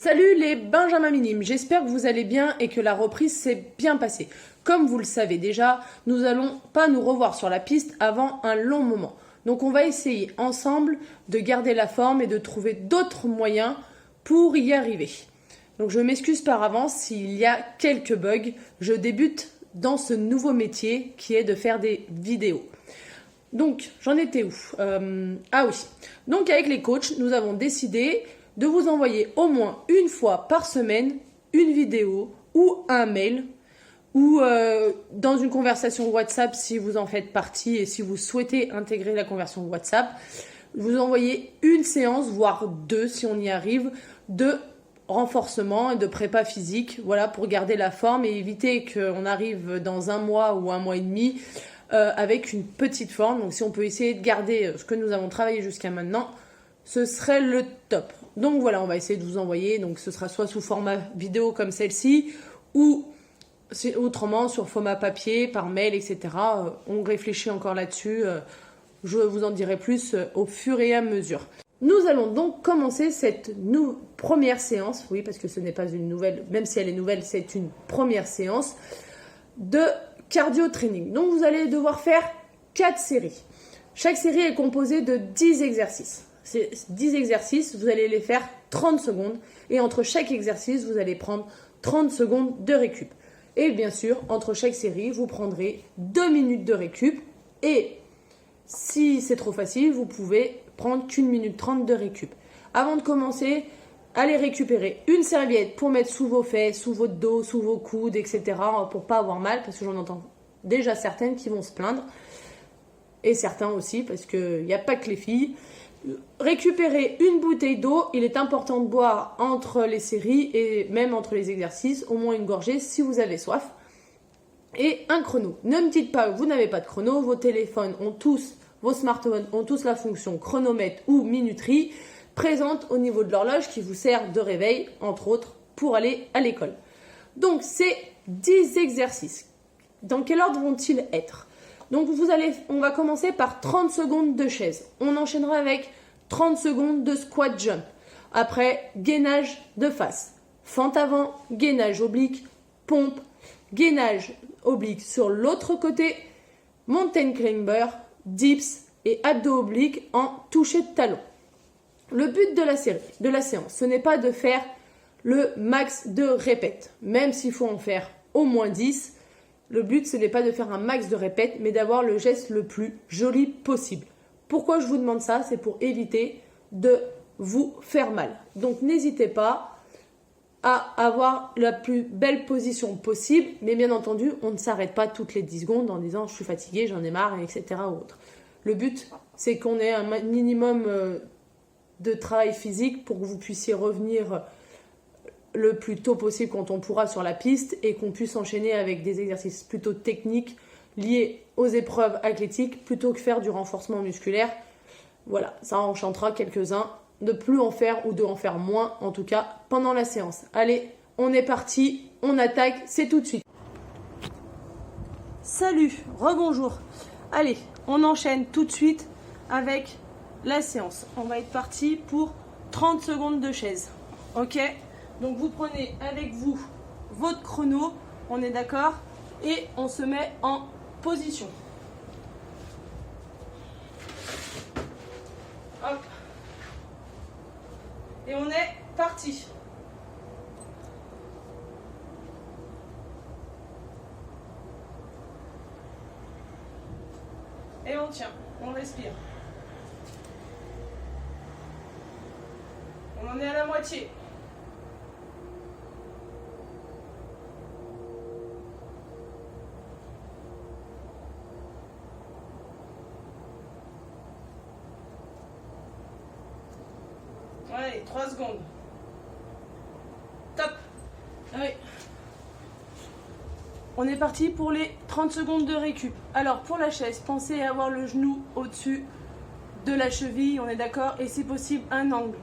Salut les Benjamin Minimes, j'espère que vous allez bien et que la reprise s'est bien passée. Comme vous le savez déjà, nous n'allons pas nous revoir sur la piste avant un long moment. Donc on va essayer ensemble de garder la forme et de trouver d'autres moyens pour y arriver. Donc je m'excuse par avance s'il y a quelques bugs. Je débute dans ce nouveau métier qui est de faire des vidéos. Donc j'en étais où Ah oui, donc avec les coachs, nous avons décidé de vous envoyer au moins une fois par semaine une vidéo ou un mail ou dans une conversation WhatsApp si vous en faites partie et si vous souhaitez intégrer la conversation WhatsApp, vous envoyez une séance, voire deux si on y arrive, de renforcement et de prépa physique, voilà, pour garder la forme et éviter qu'on arrive dans un mois ou un mois et demi avec une petite forme. Donc si on peut essayer de garder ce que nous avons travaillé jusqu'à maintenant, ce serait le top. Donc voilà, on va essayer de vous envoyer. Donc ce sera soit sous format vidéo comme celle-ci ou autrement sur format papier, par mail, etc. On réfléchit encore là-dessus. Je vous en dirai plus au fur et à mesure. Nous allons donc commencer cette première séance. Oui, parce que ce n'est pas une nouvelle, même si elle est nouvelle, c'est une première séance de cardio training. Donc vous allez devoir faire 4 séries. Chaque série est composée de 10 exercices. Ces 10 exercices, vous allez les faire 30 secondes et entre chaque exercice, vous allez prendre 30 secondes de récup. Et bien sûr, entre chaque série, vous prendrez 2 minutes de récup et si c'est trop facile, vous pouvez prendre qu'1 minute 30 de récup. Avant de commencer, allez récupérer une serviette pour mettre sous vos fesses, sous votre dos, sous vos coudes, etc. pour pas avoir mal parce que j'en entends déjà certaines qui vont se plaindre et certains aussi parce qu'il n'y a pas que les filles. Récupérez une bouteille d'eau, il est important de boire entre les séries et même entre les exercices, au moins une gorgée si vous avez soif. Et un chrono. Ne me dites pas que vous n'avez pas de chrono, vos téléphones ont tous, vos smartphones ont tous la fonction chronomètre ou minuterie présente au niveau de l'horloge qui vous sert de réveil, entre autres, pour aller à l'école. Donc c'est 10 exercices. Dans quel ordre vont-ils être ? Donc on va commencer par 30 secondes de chaise. On enchaînera avec 30 secondes de squat jump. Après, gainage de face. Fente avant, gainage oblique, pompe, gainage oblique sur l'autre côté, mountain climber, dips et abdos obliques en toucher de talon. Le but de la séance, ce n'est pas de faire le max de répètes, même s'il faut en faire au moins 10. Le but, ce n'est pas de faire un max de répètes, mais d'avoir le geste le plus joli possible. Pourquoi je vous demande ça ? C'est pour éviter de vous faire mal. Donc, n'hésitez pas à avoir la plus belle position possible, mais bien entendu, on ne s'arrête pas toutes les 10 secondes en disant « je suis fatigué, j'en ai marre », etc. ou autre. Le but, c'est qu'on ait un minimum de travail physique pour que vous puissiez revenir le plus tôt possible quand on pourra sur la piste et qu'on puisse enchaîner avec des exercices plutôt techniques liés aux épreuves athlétiques plutôt que faire du renforcement musculaire. Voilà, ça enchantera quelques-uns de plus en faire ou de en faire moins, en tout cas pendant la séance. Allez, on est parti, on attaque, c'est tout de suite. Salut, rebonjour. Allez, on enchaîne tout de suite avec la séance. On va être parti pour 30 secondes de chaise. Ok ? Donc vous prenez avec vous votre chrono, on est d'accord, et on se met en position. Hop. Et on est parti. Et on tient, on respire. On en est à la moitié. Allez, 3 secondes. Top. Allez. On est parti pour les 30 secondes de récup. Alors, pour la chaise, pensez à avoir le genou au-dessus de la cheville, on est d'accord, et si possible, un angle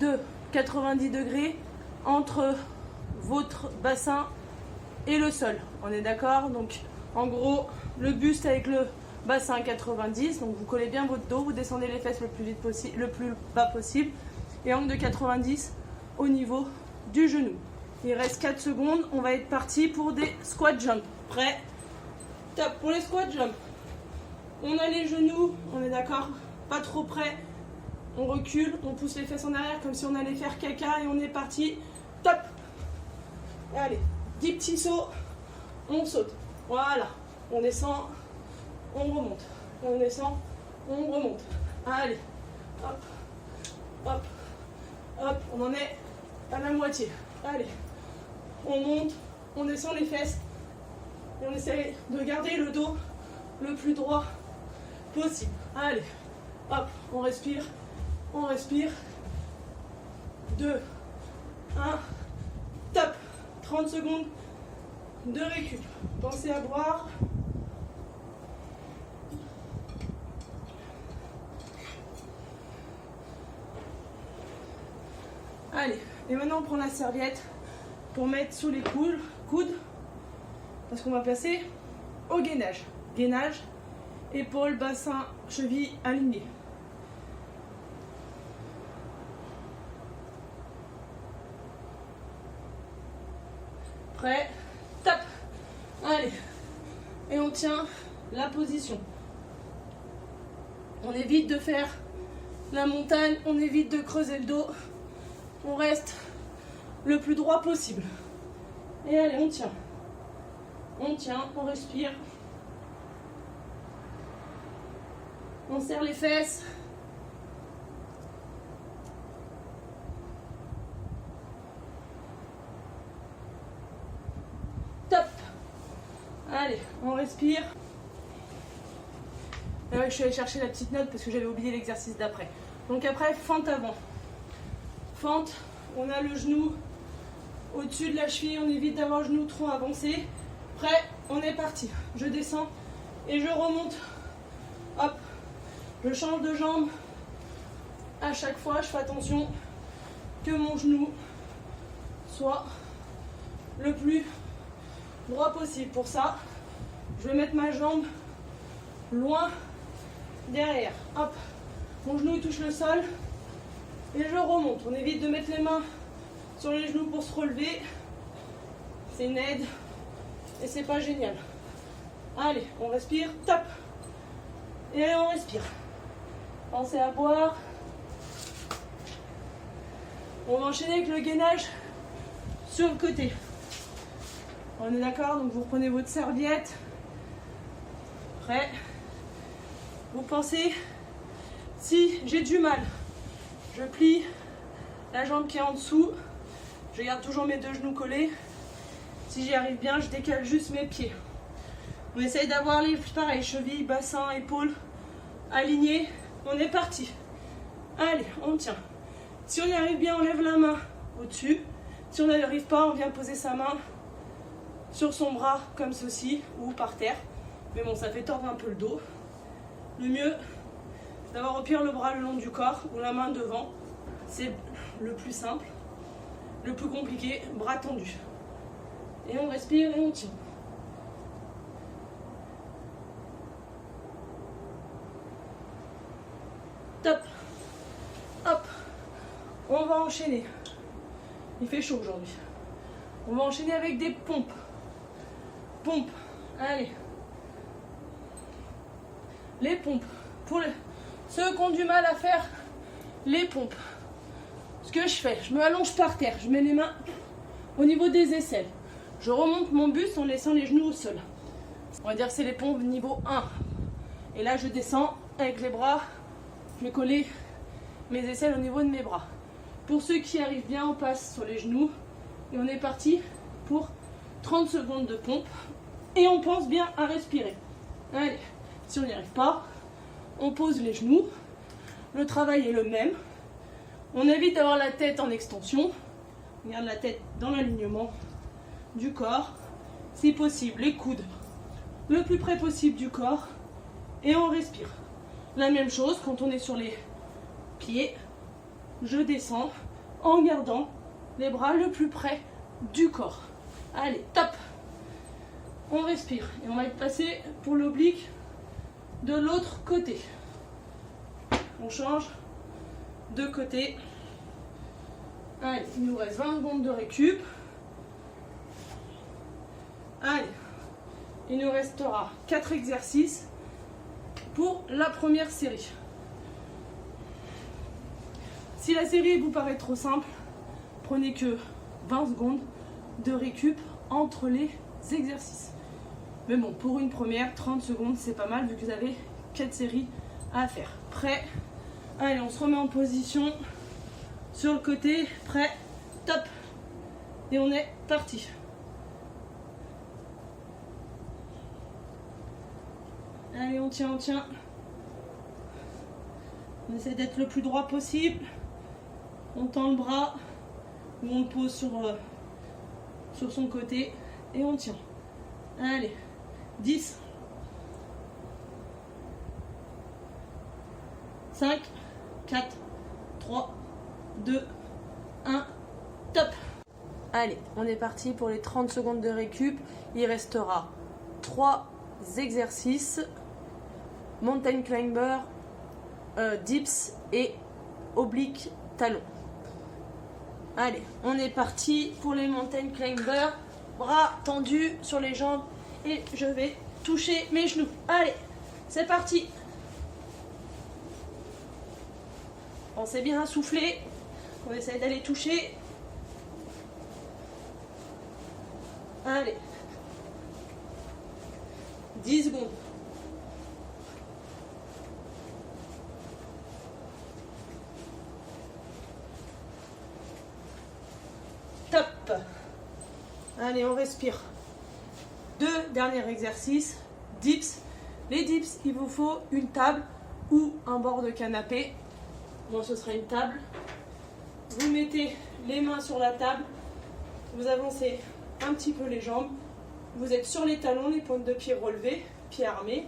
de 90 degrés entre votre bassin et le sol. On est d'accord? Donc, en gros, le buste avec le bassin à 90. Donc, vous collez bien votre dos, vous descendez les fesses le plus vite possible, le plus bas possible. Et angle de 90 au niveau du genou. Il reste 4 secondes, on va être parti pour des squat jump. Prêt? Top. Pour les squat jump, on a les genoux, on est d'accord? Pas trop près. On recule, on pousse les fesses en arrière comme si on allait faire caca et on est parti. Top. Allez, 10 petits sauts, on saute. Voilà, on descend, on remonte. On descend, on remonte. Allez, hop, hop, hop, on en est à la moitié. Allez, on monte, on descend les fesses et on essaie de garder le dos le plus droit possible. Allez, hop, on respire, on respire. 2, 1, top. 30 secondes de récup. Pensez à boire. Allez, et maintenant on prend la serviette pour mettre sous les coudes, parce qu'on va passer au gainage. Gainage, épaules, bassin, cheville alignés. Prêt, top. Allez, et on tient la position. On évite de faire la montagne, on évite de creuser le dos. On reste le plus droit possible. Et allez, on tient. On tient, on respire. On serre les fesses. Top. Allez, on respire. Et ouais, je suis allée chercher la petite note parce que j'avais oublié l'exercice d'après. Donc après, fente avant. Fente, on a le genou au-dessus de la cheville, on évite d'avoir le genou trop avancé. Prêt, on est parti. Je descends et je remonte. Hop, je change de jambe. À chaque fois, je fais attention que mon genou soit le plus droit possible. Pour ça, je vais mettre ma jambe loin derrière. Hop, mon genou touche le sol. Et je remonte. On évite de mettre les mains sur les genoux pour se relever. C'est une aide. Et c'est pas génial. Allez, on respire. Top. Et on respire. Pensez à boire. On va enchaîner avec le gainage sur le côté. On est d'accord? Donc vous reprenez votre serviette. Prêt. Vous pensez, si j'ai du mal, je plie la jambe qui est en dessous. Je garde toujours mes 2 genoux collés. Si j'y arrive bien, je décale juste mes pieds. On essaye d'avoir les pareil, chevilles, bassin, épaules alignés. On est parti. Allez, on tient. Si on y arrive bien, on lève la main au-dessus. Si on n'y arrive pas, on vient poser sa main sur son bras comme ceci ou par terre. Mais bon, ça fait tordre un peu le dos. Le mieux, c'est d'avoir au pire le bras le long du corps ou la main devant. C'est le plus simple. Le plus compliqué, bras tendus. Et on respire et on tient. Top. Hop. On va enchaîner. Il fait chaud aujourd'hui. On va enchaîner avec des pompes. Pompes. Allez. Les pompes. Pour ceux qui ont du mal à faire les pompes. Ce que je fais, je me allonge par terre. Je mets les mains au niveau des aisselles. Je remonte mon buste en laissant les genoux au sol. On va dire que c'est les pompes niveau 1. Et là, je descends avec les bras. Je vais coller mes aisselles au niveau de mes bras. Pour ceux qui arrivent bien, on passe sur les genoux. Et on est parti pour 30 secondes de pompe. Et on pense bien à respirer. Allez, si on n'y arrive pas, on pose les genoux. Le travail est le même. On évite d'avoir la tête en extension. On garde la tête dans l'alignement du corps. Si possible, les coudes le plus près possible du corps. Et on respire. La même chose quand on est sur les pieds. Je descends en gardant les bras le plus près du corps. Allez, top. On respire. Et on va être passé pour l'oblique de l'autre côté. On change de côté. Allez, il nous reste 20 secondes de récup. Allez, il nous restera 4 exercices pour la première série. Si la série vous paraît trop simple, prenez que 20 secondes de récup entre les exercices. Mais bon, pour une première, 30 secondes, c'est pas mal vu que vous avez 4 séries à faire. Prêt? Allez, on se remet en position sur le côté. Prêt? Top! Et on est parti. Allez, on tient, on tient. On essaie d'être le plus droit possible. On tend le bras ou on le pose sur son côté et on tient. Allez, 10, 5, 4, 3, 2, 1, top. Allez, on est parti pour les 30 secondes de récup. Il restera 3 exercices. Mountain climber, dips et oblique talon. Allez, on est parti pour les mountain climber. Bras tendus sur les jambes et je vais toucher mes genoux. Allez, c'est parti. Pensez bien à souffler. On essaie d'aller toucher. Allez. 10 secondes. Top. Allez, on respire. 2 derniers exercices. Dips. Les dips, il vous faut une table ou un bord de canapé. Moi, ce sera une table. Vous mettez les mains sur la table. Vous avancez un petit peu les jambes. Vous êtes sur les talons, les pointes de pied relevées, pieds armés.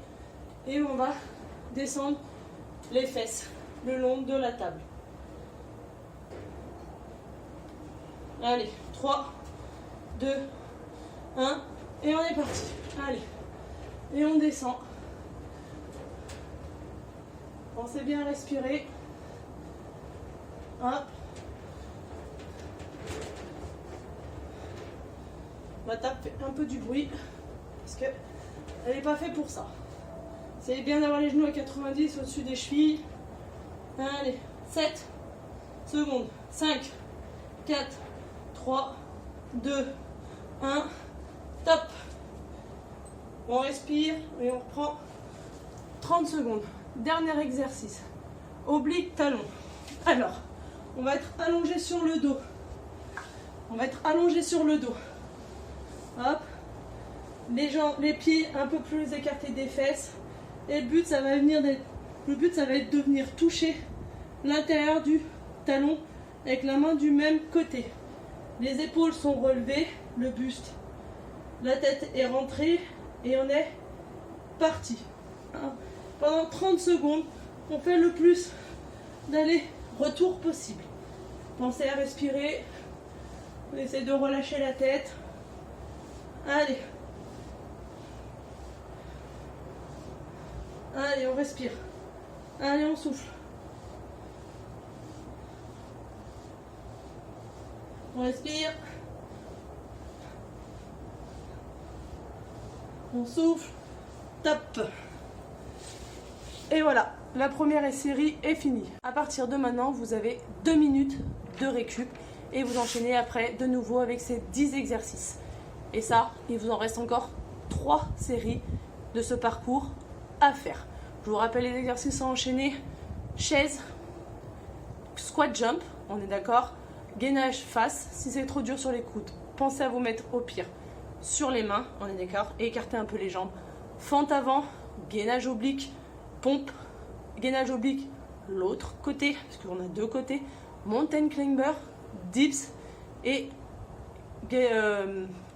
Et on va descendre les fesses le long de la table. Allez, 3, 2, 1, et on est parti. Allez, et on descend. Pensez bien à respirer. Hop. Ma table fait un peu du bruit parce qu'elle n'est pas faite pour ça. C'est bien d'avoir les genoux à 90 au-dessus des chevilles. Allez, 7 secondes. 5, 4, 3, 2, 1. Top. On respire et on reprend 30 secondes. Dernier exercice. Oblique talon. Alors, on va être allongé sur le dos. On va être allongé sur le dos. Hop. Les jambes, les pieds un peu plus écartés des fesses. Et le but, ça va être de venir toucher l'intérieur du talon avec la main du même côté. Les épaules sont relevées, le buste. La tête est rentrée et on est parti. Pendant 30 secondes, on fait le plus d'aller-retour possible. Pensez à respirer. On essaie de relâcher la tête. Allez. Allez, on respire. Allez, on souffle. On respire. On souffle. Top. Et voilà, la première série est finie. À partir de maintenant, vous avez 2 minutes de récup et vous enchaînez après de nouveau avec ces 10 exercices. Et ça, il vous en reste encore 3 séries de ce parcours à faire. Je vous rappelle les exercices à enchaîner. Chaise, squat jump, on est d'accord. Gainage face, si c'est trop dur sur les coudes, pensez à vous mettre au pire sur les mains, on est d'accord, et écartez un peu les jambes. Fente avant, gainage oblique, pompe, gainage oblique, l'autre côté, parce qu'on a 2 côtés, mountain climber, dips et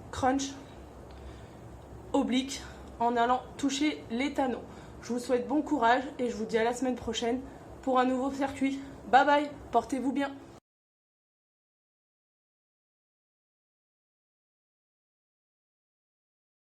crunch oblique en allant toucher les talons. Je vous souhaite bon courage et je vous dis à la semaine prochaine pour un nouveau circuit. Bye bye, portez-vous bien.